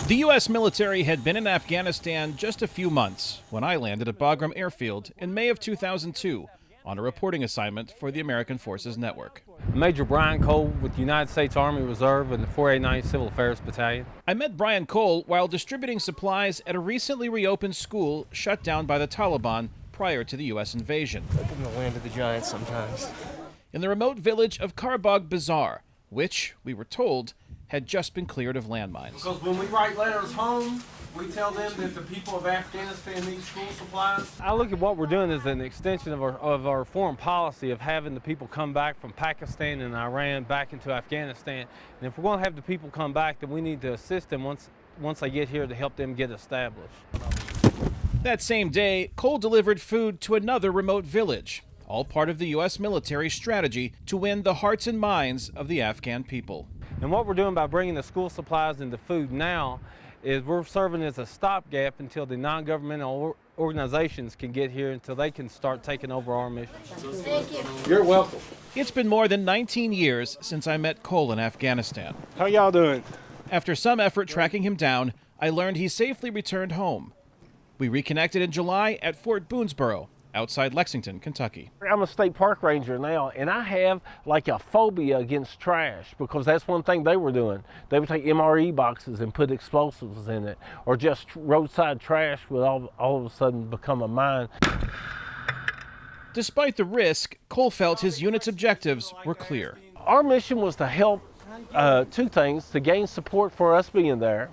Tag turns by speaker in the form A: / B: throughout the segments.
A: The U.S. military had been in Afghanistan just a few months when I landed at Bagram Airfield in May of 2002 on a reporting assignment for the American Forces Network.
B: Major Brian Cole with the United States Army Reserve and the 489 Civil Affairs Battalion.
A: I met Brian Cole while distributing supplies at a recently reopened school shut down by the Taliban prior to the U.S. invasion.
C: Up in the land of the giants sometimes.
A: In the remote village of Karbagh Bazaar, which, we were told, had just been cleared of landmines.
D: Because when we write letters home, we tell them that the people of Afghanistan need school supplies.
B: I look at what we're doing as an extension of our foreign policy of having the people come back from Pakistan and Iran back into Afghanistan. And if we're going to have the people come back, then we need to assist them once they get here to help them get established.
A: That same day, Cole delivered food to another remote village, all part of the U.S. military strategy to win the hearts and minds of the Afghan people.
B: And what we're doing by bringing the school supplies and the food now is we're serving as a stopgap until the non-governmental organizations can get here, until they can start taking over our mission.
C: Thank you. You're welcome.
A: It's been more than 19 years since I met Cole in Afghanistan.
D: How y'all doing?
A: After some effort tracking him down, I learned he safely returned home. We reconnected in July at Fort Boonesboro, outside Lexington, Kentucky.
C: I'm a state park ranger now, and I have like a phobia against trash, because that's one thing they were doing. They would take MRE boxes and put explosives in it, or just roadside trash would all of a sudden become a mine.
A: Despite the risk, Cole felt his unit's objectives were clear.
C: Our mission was to help two things: to gain support for us being there,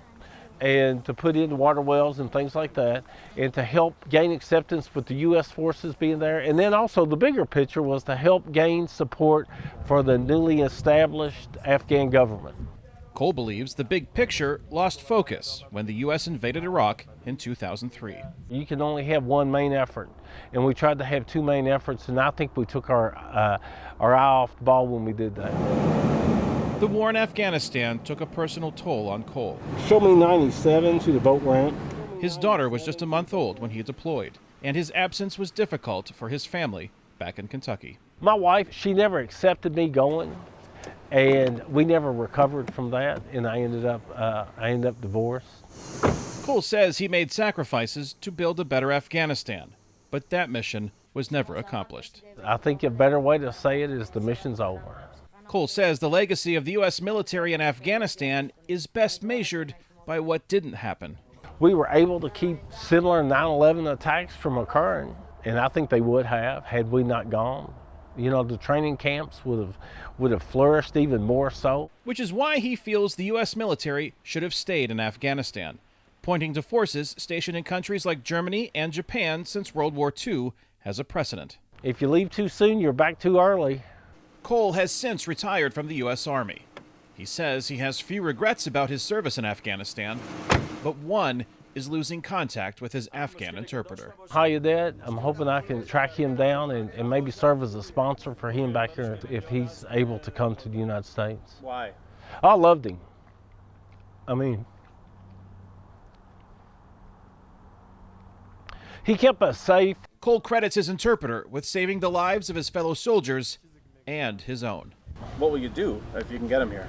C: and to put in water wells and things like that, and to help gain acceptance with the U.S. forces being there. And then also the bigger picture was to help gain support for the newly established Afghan government.
A: Cole believes the big picture lost focus when the U.S. invaded Iraq in 2003.
C: You can only have one main effort, and we tried to have two main efforts, and I think we took our eye off the ball when we did that.
A: The war in Afghanistan took a personal toll on Cole.
D: Show me 97 to the boat ramp.
A: His daughter was just a month old when he deployed, and his absence was difficult for his family back in Kentucky.
C: My wife, she never accepted me going, and we never recovered from that, and I ended up divorced.
A: Cole says he made sacrifices to build a better Afghanistan, but that mission was never accomplished.
C: I think a better way to say it is the mission's over.
A: Cole says the legacy of the U.S. military in Afghanistan is best measured by what didn't happen.
C: We were able to keep similar 9/11 attacks from occurring, and I think they would have had we not gone. You know, the training camps would have flourished even more so.
A: Which is why he feels the U.S. military should have stayed in Afghanistan, pointing to forces stationed in countries like Germany and Japan since World War II as a precedent.
C: If you leave too soon, you're back too early.
A: Cole has since retired from the U.S. Army. He says he has few regrets about his service in Afghanistan, but one is losing contact with his Afghan interpreter.
C: Hi, Dad. I'm hoping I can track him down and maybe serve as a sponsor for him back here if he's able to come to the United States.
D: Why?
C: I loved him. I mean, he kept us safe.
A: Cole credits his interpreter with saving the lives of his fellow soldiers and his own.
E: What will you do if you can get him here?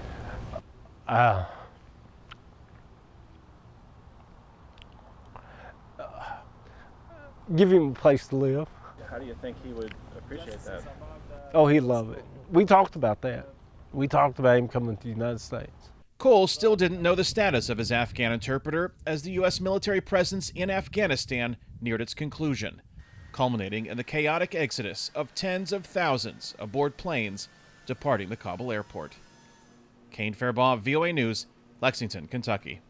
C: Give him a place to live.
E: How do you think he would appreciate that?
C: Oh, he'd love it. We talked about that. We talked about him coming to the United States.
A: Cole still didn't know the status of his Afghan interpreter as the U.S. military presence in Afghanistan neared its conclusion, culminating in the chaotic exodus of tens of thousands aboard planes departing the Kabul airport. Kane Fairbaugh, VOA News, Lexington, Kentucky.